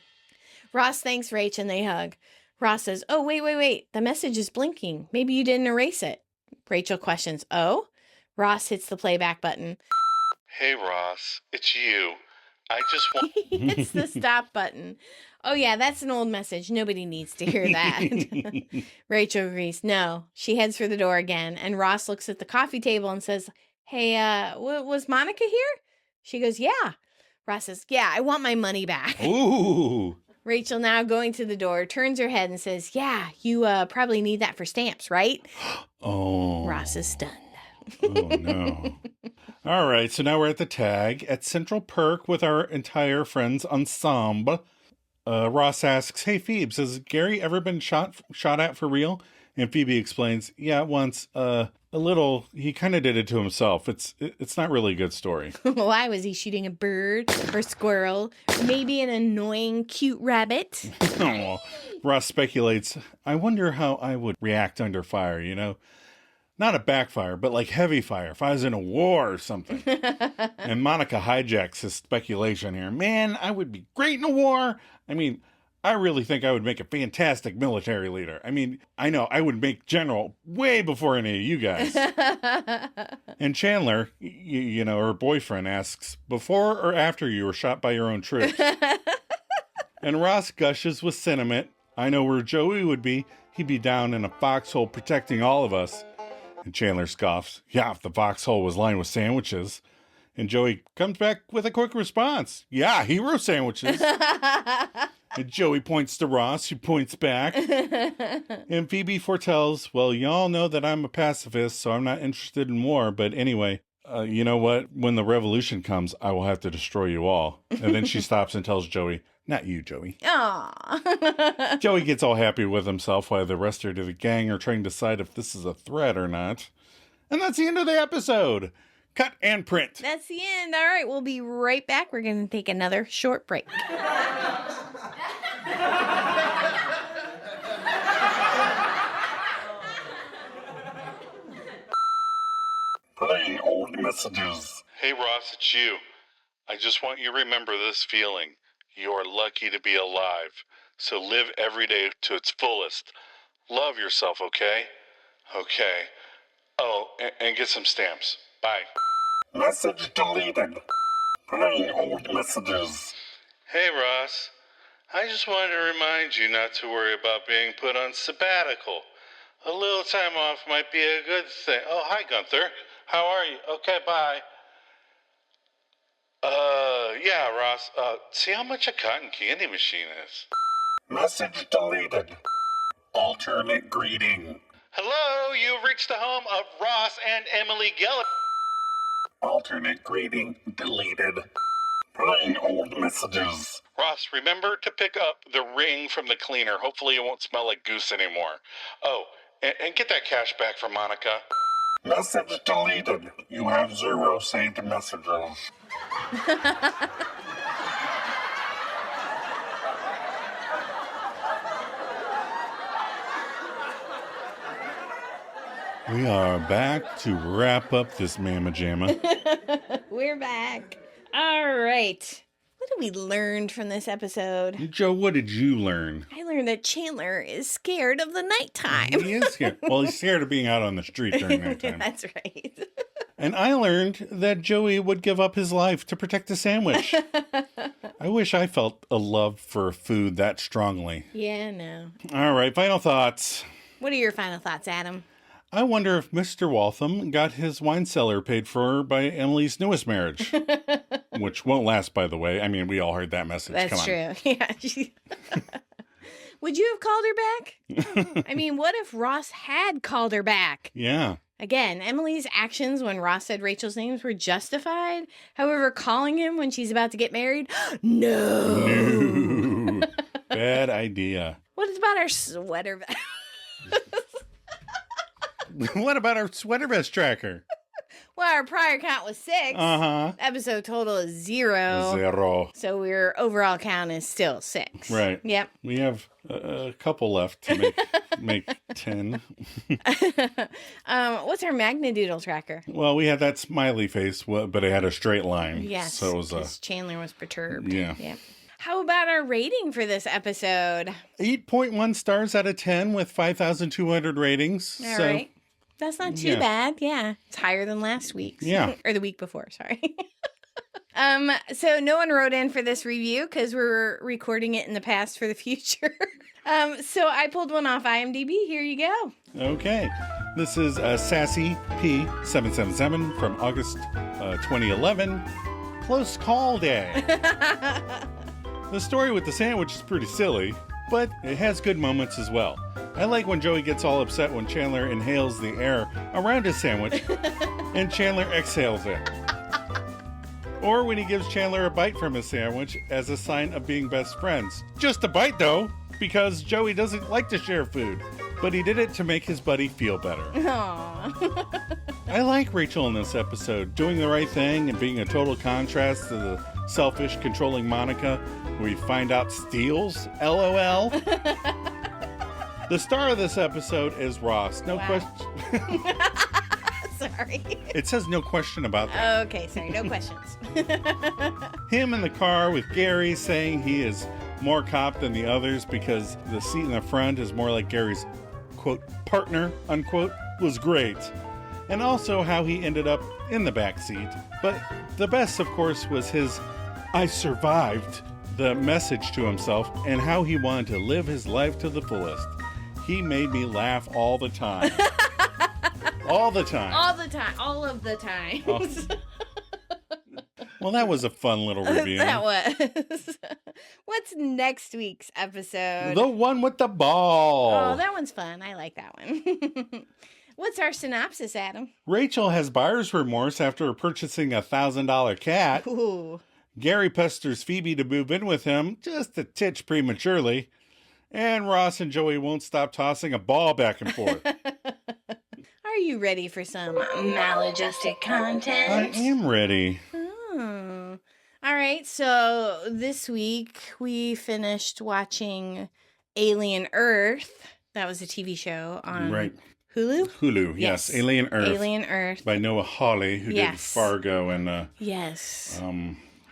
Ross thanks Rach and they hug. Ross says, oh, wait. The message is blinking. Maybe you didn't erase it. Rachel questions, oh? Ross hits the playback button. Hey, Ross, it's you. I just want. He hits the stop button. Oh, yeah, that's an old message. Nobody needs to hear that. Rachel agrees. No. She heads for the door again, and Ross looks at the coffee table and says, hey, was Monica here? She goes, yeah. Ross says, yeah, I want my money back. Ooh. Rachel, now going to the door, turns her head and says, yeah, you probably need that for stamps, right? Oh. Ross is stunned. Oh, no. All right, so now we're at the tag at Central Perk with our entire friends ensemble. Ross asks, hey, Phoebes, has Gary ever been shot at for real? And Phoebe explains, yeah, once, a little, he kind of did it to himself. It's not really a good story. Why was he shooting a bird or a squirrel? Or maybe an annoying, cute rabbit? Oh, Ross speculates, I wonder how I would react under fire, you know? Not a backfire, but like heavy fire, if I was in a war or something. And Monica hijacks his speculation here. Man, I would be great in a war. I mean, I really think I would make a fantastic military leader. I mean, I know I would make general way before any of you guys. And Chandler, you know, her boyfriend asks, before or after you were shot by your own troops? And Ross gushes with sentiment. I know where Joey would be. He'd be down in a foxhole protecting all of us. And Chandler scoffs. Yeah, if the foxhole was lined with sandwiches. And Joey comes back with a quick response. Yeah, hero sandwiches. And Joey points to Ross, who points back. And Phoebe foretells, well, y'all know that I'm a pacifist, so I'm not interested in war. But anyway, you know what? When the revolution comes, I will have to destroy you all. And then she stops and tells Joey, not you, Joey. Aww. Joey gets all happy with himself while the rest of the gang are trying to decide if this is a threat or not. And that's the end of the episode. Cut and print. That's the end. All right, we'll be right back. We're going to take another short break. Playing old messages. Hey, Ross, it's you. I just want you to remember this feeling. You're lucky to be alive. So live every day to its fullest. Love yourself, okay? Okay. Oh, and get some stamps. Bye. Message deleted. Playing old messages. Hey, Ross. I just wanted to remind you not to worry about being put on sabbatical. A little time off might be a good thing. Oh, hi, Gunther. How are you? Okay, bye. Yeah, Ross. See how much a cotton candy machine is? Message deleted. Alternate greeting. Hello, you've reached the home of Ross and Emily Geller. Alternate greeting deleted. Playing old messages. Ross, remember to pick up the ring from the cleaner. Hopefully it won't smell like goose anymore. Oh, and get that cash back from Monica. Message deleted. You have 0 saved messages. We are back to wrap up this Mamma Jamma. We're back. All right. What did we learn from this episode? Joe, what did you learn? I learned that Chandler is scared of the nighttime. He is scared. Well, he's scared of being out on the street during that time. That's right. And I learned that Joey would give up his life to protect a sandwich. I wish I felt a love for food that strongly. Yeah, no. All right, final thoughts. What are your final thoughts, Adam? I wonder if Mr. Waltham got his wine cellar paid for by Emily's newest marriage. Which won't last, by the way. I mean, we all heard that message. That's Come on. true. Yeah. Would you have called her back? I mean, what if Ross had called her back? Yeah. Again, Emily's actions when Ross said Rachel's names were justified. However, calling him when she's about to get married, no. No. Bad idea. What about our sweater vest? What about our sweater vest tracker? Well, our prior count was 6. Uh-huh. Episode total is 0. 0. So your overall count is still 6. Right. Yep. We have a couple left to make 10. What's our Magnadoodle tracker? Well, we had that smiley face, but it had a straight line. Yes. So it was because Chandler was perturbed. Yeah. Yeah. How about our rating for this episode? 8.1 stars out of 10 with 5,200 ratings. All right. That's not too bad. Yeah. It's higher than last week's. Yeah. Or the week before, sorry. So no one wrote in for this review because we're recording it in the past for the future. So I pulled one off IMDb. Here you go. Okay. This is Sassy P777 from August 2011. Close Call Day. The story with the sandwich is pretty silly, but it has good moments as well. I like when Joey gets all upset when Chandler inhales the air around his sandwich and Chandler exhales it. Or when he gives Chandler a bite from his sandwich as a sign of being best friends. Just a bite though, because Joey doesn't like to share food, but he did it to make his buddy feel better. Aww. I like Rachel in this episode, doing the right thing and being a total contrast to the selfish, controlling Monica, who we find out steals. LOL. The star of this episode is Ross. No question. Sorry. It says no question about that. Okay, sorry. No questions. Him in the car with Gary saying he is more cop than the others because the seat in the front is more like Gary's, quote, partner, unquote, was great. And also how he ended up in the back seat. But the best, of course, was his I survived the message to himself and how he wanted to live his life to the fullest. He made me laugh all the time. All the time. All the time. All of the time. Well, that was a fun little review. That was. What's next week's episode? The one with the ball. Oh, that one's fun. I like that one. What's our synopsis, Adam? Rachel has buyer's remorse after purchasing a $1,000 cat. Ooh. Gary pesters Phoebe to move in with him just a titch prematurely. And Ross and Joey won't stop tossing a ball back and forth. Are you ready for some maladjusted content? I am ready. Oh. All right, so this week we finished watching Alien Earth. That was a TV show on Hulu? Hulu, yes. Alien Earth. Alien Earth. By Noah Hawley, who did Fargo and... yes.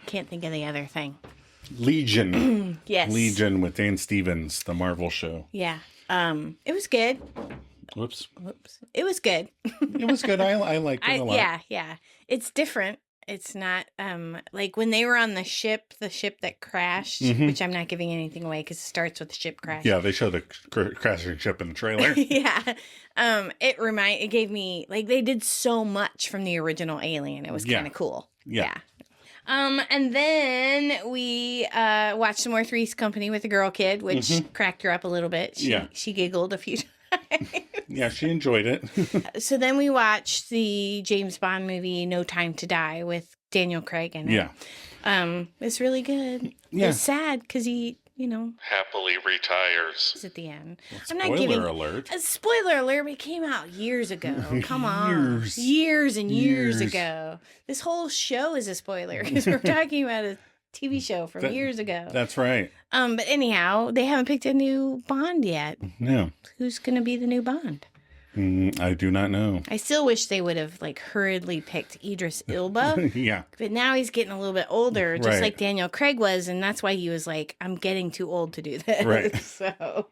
Can't think of the other thing. Legion. Yes. Legion with Dan Stevens, the Marvel show. Yeah. It was good. Whoops. It was good. It was good. I liked it a lot. Yeah. It's different. It's not like when they were on the ship that crashed, which I'm not giving anything away because it starts with the ship crash. Yeah, they show the crashing ship in the trailer. Yeah. It gave me, like, they did so much from the original Alien. It was kind of cool. Yeah. And then we watched some more Three's Company with the girl kid, which cracked her up a little bit. She giggled a few times. Yeah, she enjoyed it. So then we watched the James Bond movie No Time to Die with Daniel Craig in it. Yeah. It's really good. Yeah. It's sad because he, happily retires. at the end. Well, I'm not giving alert. a spoiler alert, but it came out years ago. Come on. Years and years ago. This whole show is a spoiler because we're talking about a TV show from years ago. That's right. But anyhow, they haven't picked a new Bond yet. No. Who's going to be the new Bond? I do not know. I still wish they would have hurriedly picked Idris Elba. Yeah. But now he's getting a little bit older, just like Daniel Craig was, and that's why he was like, I'm getting too old to do this. Right. So.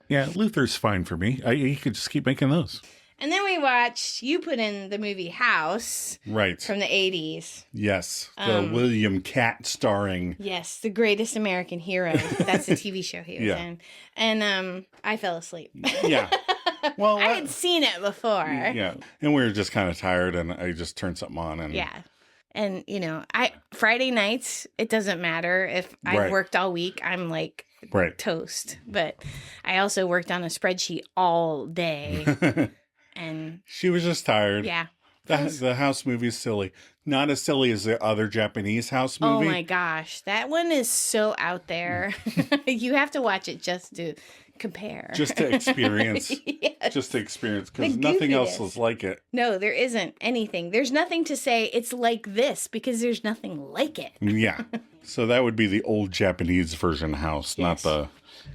Yeah, Luther's fine for me. He could just keep making those. And then we watched, you put in the movie House. Right. From the 80s. Yes. The William Catt starring. Yes, The Greatest American Hero. That's the TV show he was in. And I fell asleep. Yeah. Well, I had seen it before. Yeah. And we were just kind of tired, and I just turned something on. And yeah. And, Friday nights, it doesn't matter. If I've worked all week, I'm like toast. But I also worked on a spreadsheet all day. And she was just tired. Yeah. The House movie is silly. Not as silly as the other Japanese House movie. Oh my gosh. That one is so out there. You have to watch it just to compare. Just to experience. Yes. Just to experience. Because nothing else is like it. No, there isn't anything. There's nothing to say it's like this because there's nothing like it. Yeah. So that would be the old Japanese version House, not the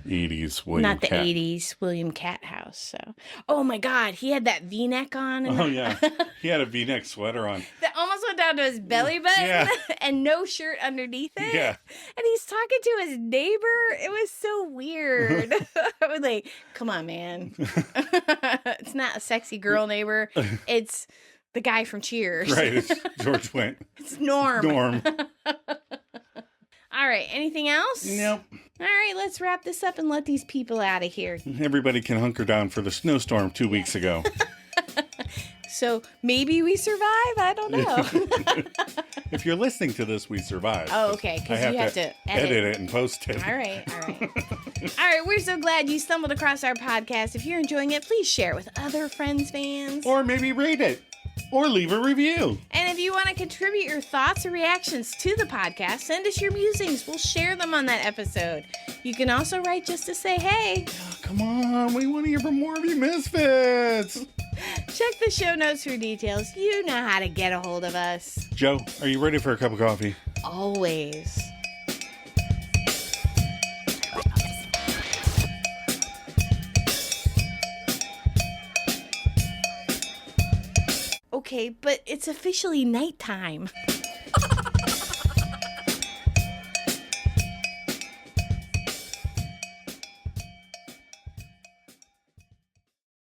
80s William Catt. 80s William Catt House. So, oh my God, he had that V-neck on. Oh yeah, he had a V-neck sweater on that almost went down to his belly button, and no shirt underneath it. Yeah, and he's talking to his neighbor. It was so weird. I was like, "Come on, man! It's not a sexy girl neighbor. It's the guy from Cheers." Right, it's George Wendt. It's Norm. All right, anything else? Nope. All right, let's wrap this up and let these people out of here. Everybody can hunker down for the snowstorm 2 weeks ago. So maybe we survive? I don't know. If you're listening to this, we survive. Oh, okay, because you have to edit it and post it. All right. All right, we're so glad you stumbled across our podcast. If you're enjoying it, please share it with other friends, fans. Or maybe rate it. Or leave a review. And if you want to contribute your thoughts or reactions to the podcast, send us your musings. We'll share them on that episode. You can also write just to say hey. Oh, come on, we want to hear from more of you misfits. Check the show notes for details. You know how to get a hold of us. Joe, are you ready for a cup of coffee? Always. Okay, but it's officially nighttime.